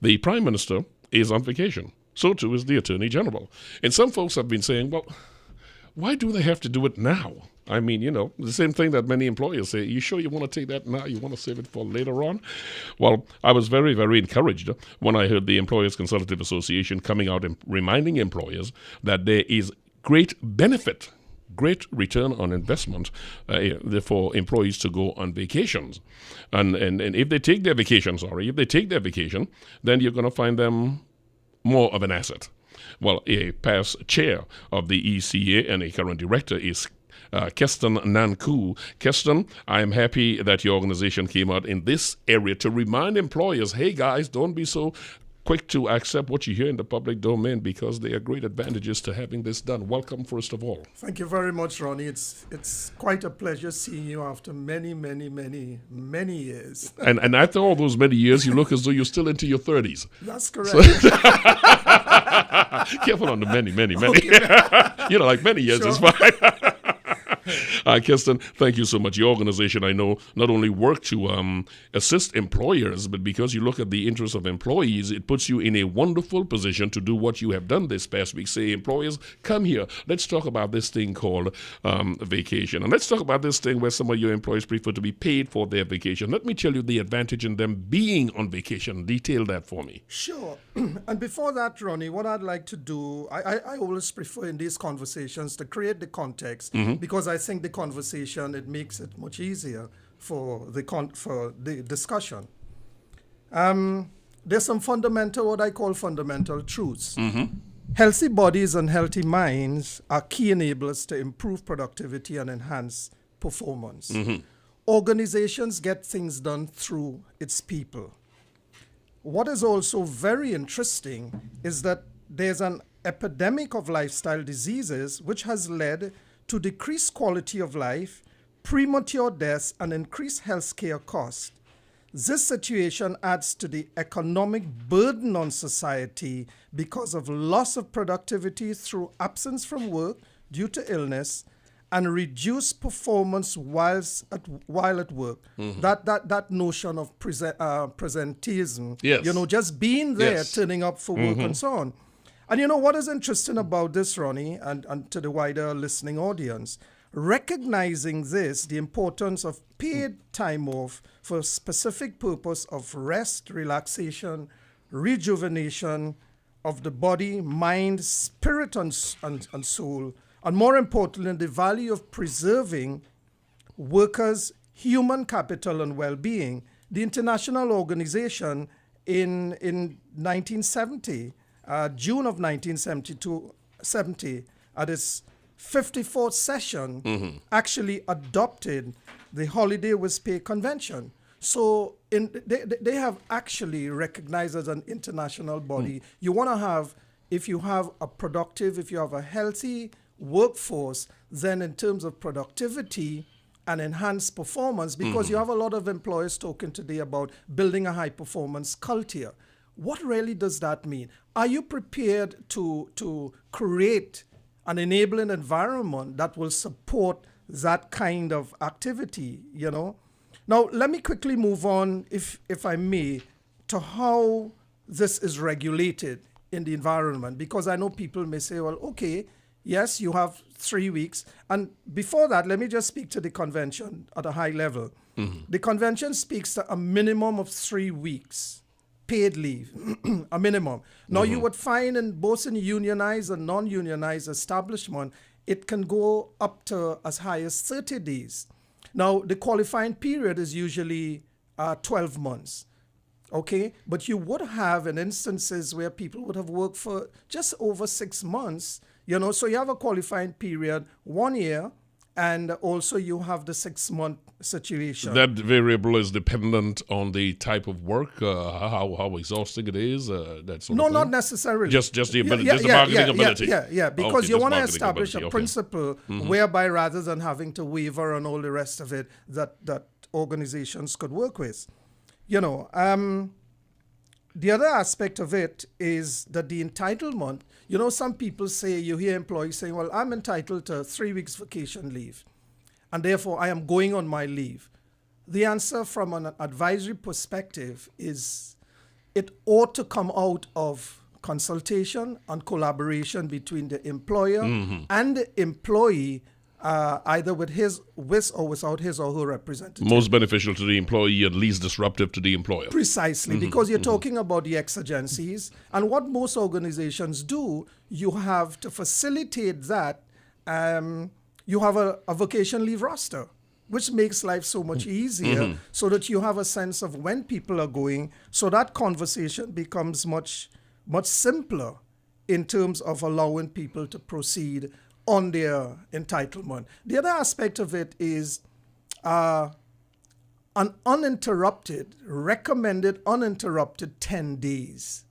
the Prime Minister is on vacation. So too is the Attorney General. And some folks have been saying, well, why do they have to do it now? I mean, the same thing that many employers say, you sure you want to take that now? You want to save it for later on? Well, I was very, very encouraged when I heard the Employers Consultative Association coming out and reminding employers that there is great benefit, great return on investment for employees to go on vacations. And if they take their vacation, then you're going to find them more of an asset. Well, a past chair of the ECA and a current director is Keston Nancoo. Keston, I am happy that your organization came out in this area to remind employers, hey guys, don't be so quick to accept what you hear in the public domain because there are great advantages to having this done. Welcome, first of all. Thank you very much, Ronnie. It's quite a pleasure seeing you after many, many, many, many years. And after all those many years, you look as though you're still into your 30s. That's correct. Careful on the many. Okay. Like many years is fine. Keston, thank you so much. Your organization, I know, not only work to assist employers, but because you look at the interests of employees, it puts you in a wonderful position to do what you have done this past week. Say, employers, come here. Let's talk about this thing called vacation. And let's talk about this thing where some of your employees prefer to be paid for their vacation. Let me tell you the advantage in them being on vacation. Detail that for me. Sure. And before that, Ronnie, what I'd like to do, I always prefer in these conversations to create the context because I think the conversation, it makes it much easier for the discussion. There's some what I call fundamental truths. Healthy bodies and healthy minds are key enablers to improve productivity and enhance performance. Organizations get things done through its people. What is also very interesting is that there's an epidemic of lifestyle diseases which has led to decreased quality of life, premature deaths, and increased healthcare costs. This situation adds to the economic burden on society because of loss of productivity through absence from work due to illness and reduced performance while at work. That notion of presenteeism, yes. Just being there, yes. turning up for work and so on. And what is interesting about this, Ronnie, and to the wider listening audience, recognizing this, the importance of paid time off for a specific purpose of rest, relaxation, rejuvenation of the body, mind, spirit, and soul, and more importantly, the value of preserving workers' human capital and well-being. The international organization in 1970, June of 1970, at its 54th session, actually adopted the Holiday with Pay Convention. So they have actually recognized as an international body. You want to have, if you have a healthy workforce, then in terms of productivity and enhanced performance, because you have a lot of employers talking today about building a high-performance culture. What really does that mean? Are you prepared to create an enabling environment that will support that kind of activity, Now, let me quickly move on, if I may, to how this is regulated in the environment, because I know people may say, well, okay, yes, you have 3 weeks. And before that, let me just speak to the convention at a high level. The convention speaks to a minimum of 3 weeks paid leave, a minimum. Now, you would find in both in unionized and non-unionized establishment, it can go up to as high as 30 days. Now, the qualifying period is usually 12 months. Okay, but you would have in instances where people would have worked for just over 6 months, so you have a qualifying period, 1 year, and also you have the 6-month situation. That variable is dependent on the type of work, how exhausting it is, that sort of thing? Not necessarily. Just the ability, just the bargaining ability. Yeah, because okay, you want to establish a principle Mm-hmm. whereby rather than having to waiver and all the rest of it, that organizations could work with. The other aspect of it is that the entitlement, some people say, you hear employees saying, well, I'm entitled to 3 weeks vacation leave, and therefore I am going on my leave. The answer from an advisory perspective is it ought to come out of consultation and collaboration between the employer and the employee, either with or without his or her representative. Most beneficial to the employee and least disruptive to the employer. Precisely, because you're talking about the exigencies. And what most organizations do, you have to facilitate that. You have a vacation leave roster, which makes life so much easier, so that you have a sense of when people are going, so that conversation becomes much simpler in terms of allowing people to proceed on their entitlement. The other aspect of it is an recommended uninterrupted 10 days.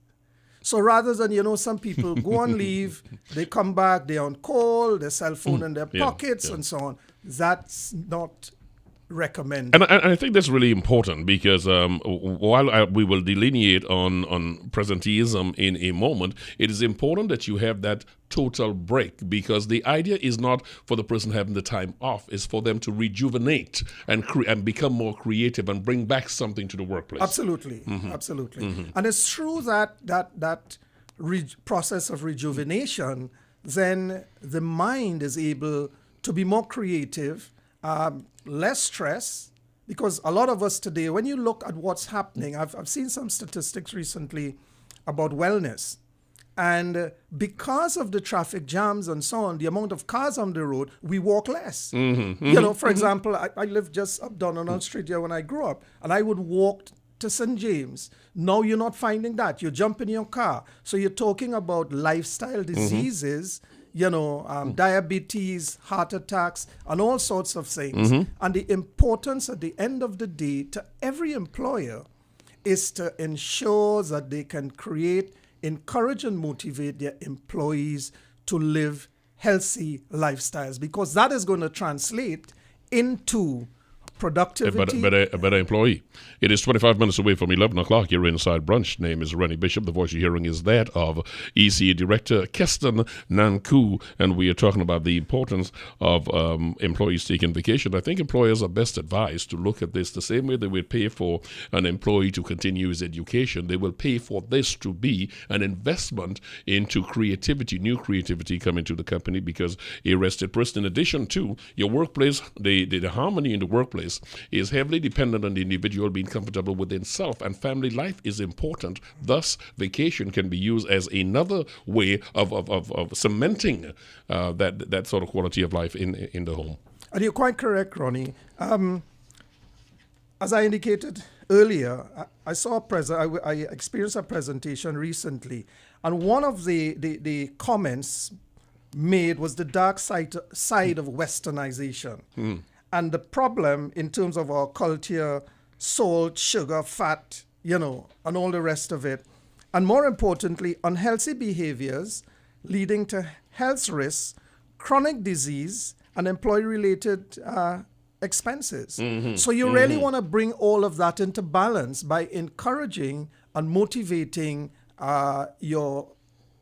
So rather than, some people go on leave, they come back, they're on call, their cell phone in their pockets and so on. That's not recommended. And I think that's really important because while we will delineate on presenteeism in a moment, it is important that you have that total break, because the idea is not for the person having the time off, it's for them to rejuvenate and become more creative and bring back something to the workplace. Absolutely. And it's true that process of rejuvenation, then the mind is able to be more creative, less stress, because a lot of us today, when you look at what's happening, I've seen some statistics recently about wellness. And because of the traffic jams and so on, the amount of cars on the road, we walk less. For example, I lived just up Donald Street here when I grew up, and I would walk to St. James. Now you're not finding that. You jump in your car. So you're talking about lifestyle diseases, diabetes, heart attacks, and all sorts of things. And the importance at the end of the day to every employer is to ensure that they can encourage and motivate their employees to live healthy lifestyles, because that is going to translate into productivity. A better employee. It is 25 minutes away from 11 o'clock. You're inside brunch. Name is Rennie Bishop. The voice you're hearing is that of ECA Director Keston Nancoo, and we are talking about the importance of employees taking vacation. I think employers are best advised to look at this the same way they would pay for an employee to continue his education. They will pay for this to be an investment into creativity, new creativity coming to the company, because a rested person, in addition to your workplace, the harmony in the workplace is heavily dependent on the individual being comfortable within self, and family life is important. Thus, vacation can be used as another way of cementing that sort of quality of life in the home. And you're quite correct, Ronnie. As I indicated earlier, I experienced a presentation recently, and one of the comments made was the dark side of westernization. And the problem in terms of our culture, salt, sugar, fat, and all the rest of it. And more importantly, unhealthy behaviors leading to health risks, chronic disease, and employee-related expenses. So you really want to bring all of that into balance by encouraging and motivating your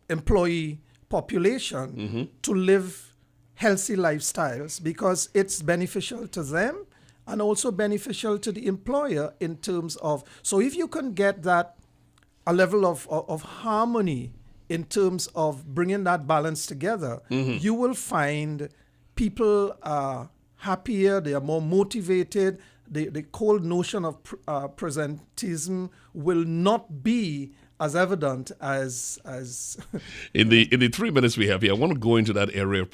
employee population to live healthy lifestyles, because it's beneficial to them and also beneficial to the employer in terms of, so if you can get that a level of harmony in terms of bringing that balance together, you will find people are happier, they are more motivated. The cold notion of presenteeism will not be as evident as in the 3 minutes we have here. I want to go into that area of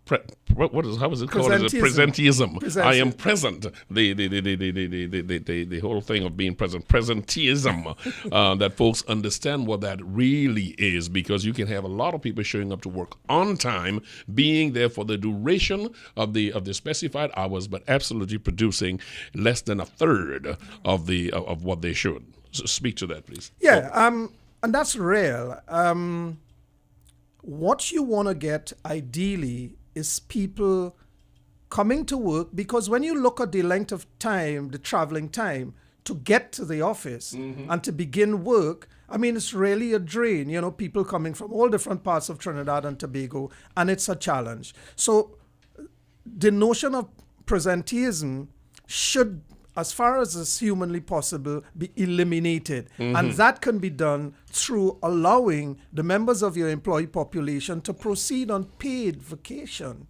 how is it called? Presenteeism. I am present. The whole thing of being present. Presenteeism. That folks understand what that really is, because you can have a lot of people showing up to work on time, being there for the duration of the specified hours, but absolutely producing less than a third of what they should. So speak to that, please. Yeah, and that's real. What you want to get ideally is people coming to work, because when you look at the length of time, the traveling time to get to the office and to begin work, I mean, it's really a drain, people coming from all different parts of Trinidad and Tobago, and it's a challenge. So the notion of presenteeism should as far as is humanly possible, be eliminated. Mm-hmm. And that can be done through allowing the members of your employee population to proceed on paid vacation.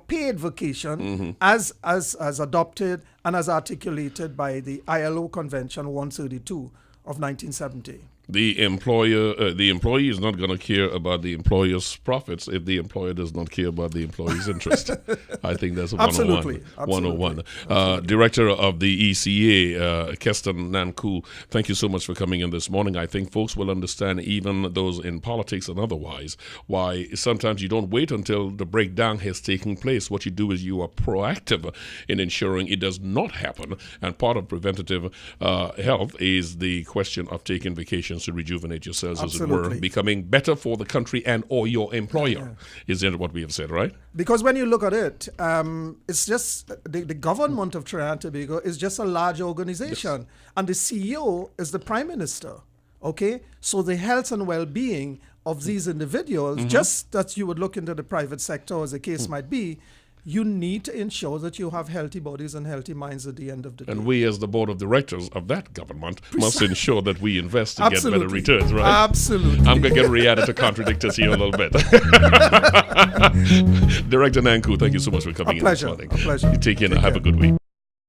Paid vacation Mm-hmm. as adopted and as articulated by the ILO Convention 132 of 1970. The employee is not going to care about the employer's profits if the employer does not care about the employee's interest. I think that's 101. Absolutely. 101. Director of the ECA, Keston Nancoo, thank you so much for coming in this morning. I think folks will understand, even those in politics and otherwise, why sometimes you don't wait until the breakdown has taken place. What you do is you are proactive in ensuring it does not happen. And part of preventative health is the question of taking vacations to rejuvenate yourselves, as it were, becoming better for the country and or your employer. Is that what we have said, right? Because when you look at it, it's just the government of Trinidad and Tobago is just a large organization, yes. And the CEO is the Prime Minister. Okay, so the health and well-being of these individuals, mm-hmm. just that you would look into the private sector, as the case might be, you need to ensure that you have healthy bodies and healthy minds at the end of the day. And we, as the board of directors of that government, must ensure that we invest to get better returns, right? Absolutely. I'm going to get Rihanna to contradict us here a little bit. Director Nancoo, thank you so much for coming in this morning. A pleasure. You take care and have a good week.